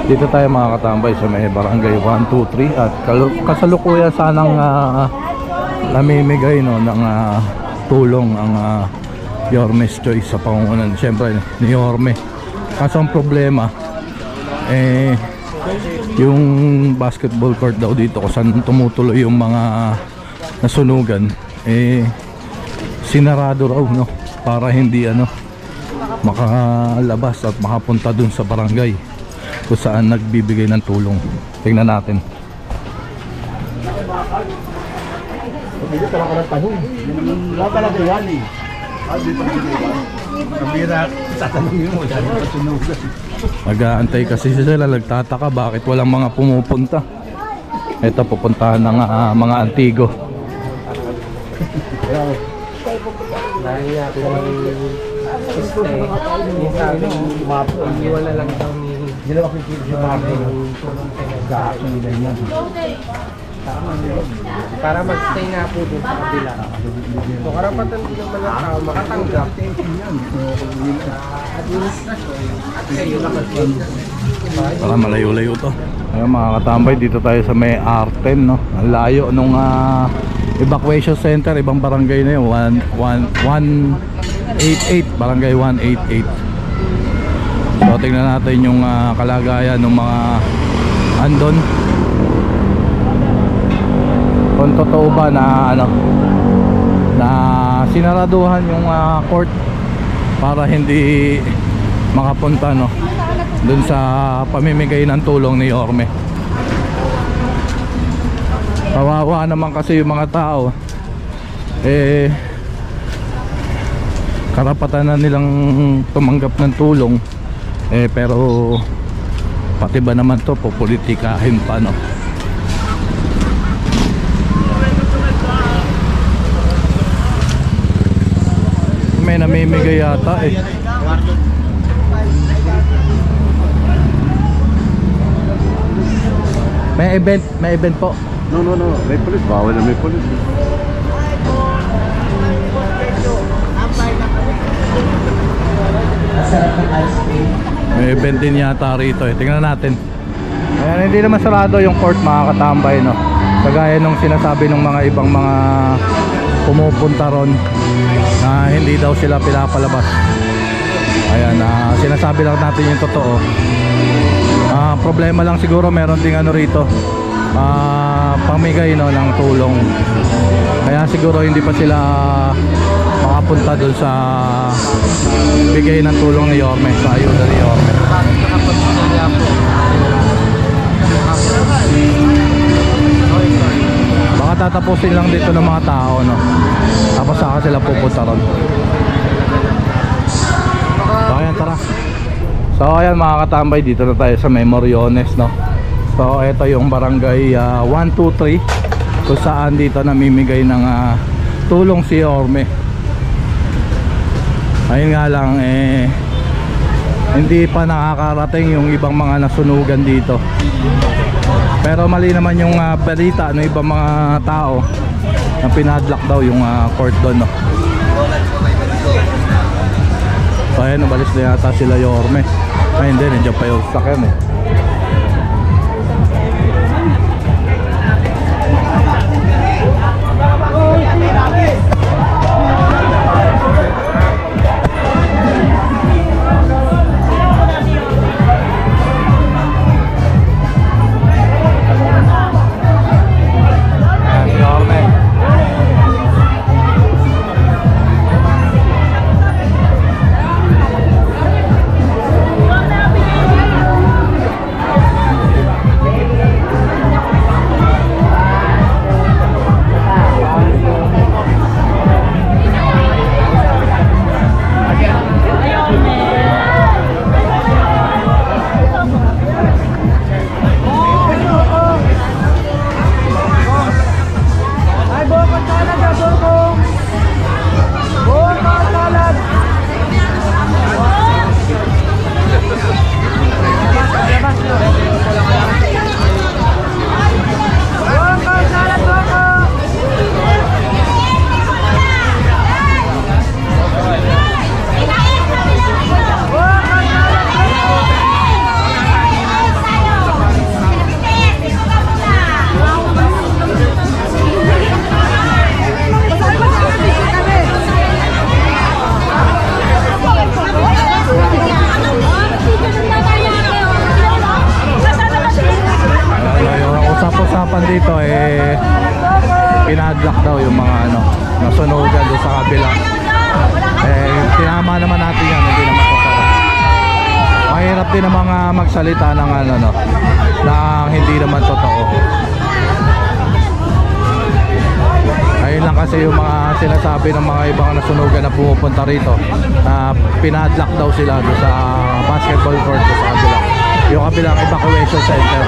Dito tayo mga katambay sa may barangay 123 at kasalukuyan sanang namimigay no, ng tulong ang Yorme's Choice sa pangungunan siyempre ni Yorme. Kaso ang problema yung basketball court daw dito kung saan tumutuloy yung mga nasunugan sinarado raw no, para hindi makalabas at makapunta dun sa barangay kung saan nagbibigay ng tulong. Tingnan natin. Nag-aantay kasi sila, nagtataka bakit walang mga pumupunta. Ito pupuntahan ng mga antigo. Wala lang kami. Para mag-stay nga po dun sa kabila. So karapatan din naman ng tao makatanggap administrasyon at kayo naman. Para malayo-layo to. Ayun mga katambay, dito tayo sa may R10 no. Ang layo nung evacuation center, ibang barangay na yun, 188, barangay 188. So tingnan natin yung kalagayan ng mga andon. Kung totoo ba na na sinaraduhan yung court para hindi makapunta no dun sa pamimigay ng tulong ni Yorme. Kawawa naman kasi yung mga tao, karapatan na nilang tumanggap ng tulong, pero pati ba naman to popolitikahin pa no. May namimigay yata May event po. No, may pulis. Bawal na may pulis. May event din yata rito Tingnan natin. Ayan, hindi naman sarado yung court mga katambay no. Kagaya nung sinasabi ng mga ibang mga pumupunta ron na hindi daw sila pinapalabas. Ayan, sinasabi lang natin yung totoo. Problema lang siguro meron ding rito, pamigay no ng tulong. Kaya siguro hindi pa sila makapunta dun sa bigay ng tulong ni Yorme, sa ayuda ni Yorme. Baka tatapusin lang dito ng mga tao no, tapos saka sila pupunta ron. So ayan, tara. So ayan mga katambay, dito na tayo sa Memoriones no. So ito yung barangay 123 kung saan dito namimigay ng tulong si Yorme. Ayun nga lang hindi pa nakakarating yung ibang mga nasunugan dito. Pero mali naman yung balita ng ibang mga tao na pinadlock daw yung court doon no. So ayan, nabalis na yata sila Yorme. Ay hindi, nandiyan pa yung sakyan usapan dito eh pinadlock daw yung mga ano, nasunugan doon sa kabila. Eh tinama naman natin yan, hindi naman totoo. Mahirap din ang mga magsalita ng ano no, na hindi naman totoo. Ayun lang kasi yung mga sinasabi ng mga ibang nasunugan na pumupunta rito na pinadlock daw sila doon sa basketball court sa kabila, yung kabilang evacuation center.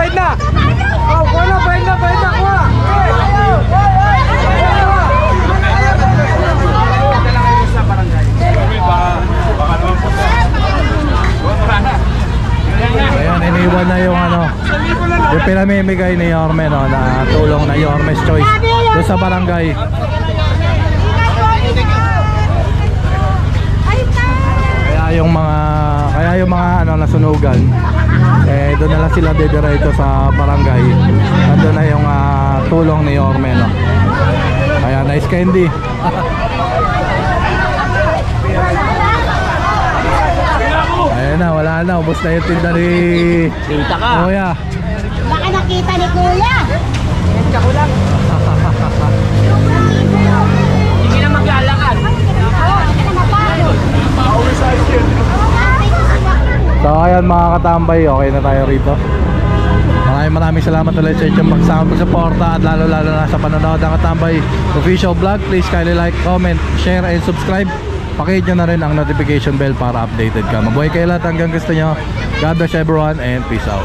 bayad na! Oh, kuha na, bayad na, kuha! Ayan, iniwan na yung ano, yung pinamimigay ni Yorme, no, na tulong na Yorme's Choice doon sa barangay. Kaya yung mga ano nasunugan, doon na lang sila didiretso sa barangay. Nandun na yung tulong ni Yorme, no. Kaya nice candy. Ayan na, wala na, ubos na yung tinda ni Kuya. Baka nakita ni Kuya. Hindi na maglalakad. So ayan mga katambay, okay na tayo rito. Maraming salamat ulit sa inyong pagsuporta at lalo na sa panonood ng Katambay official vlog. Please kindly like, comment, share and subscribe. Pakihit nyo na rin ang notification bell para updated ka. Mabuhay kayo lahat hanggang gusto nyo. God bless everyone and peace out.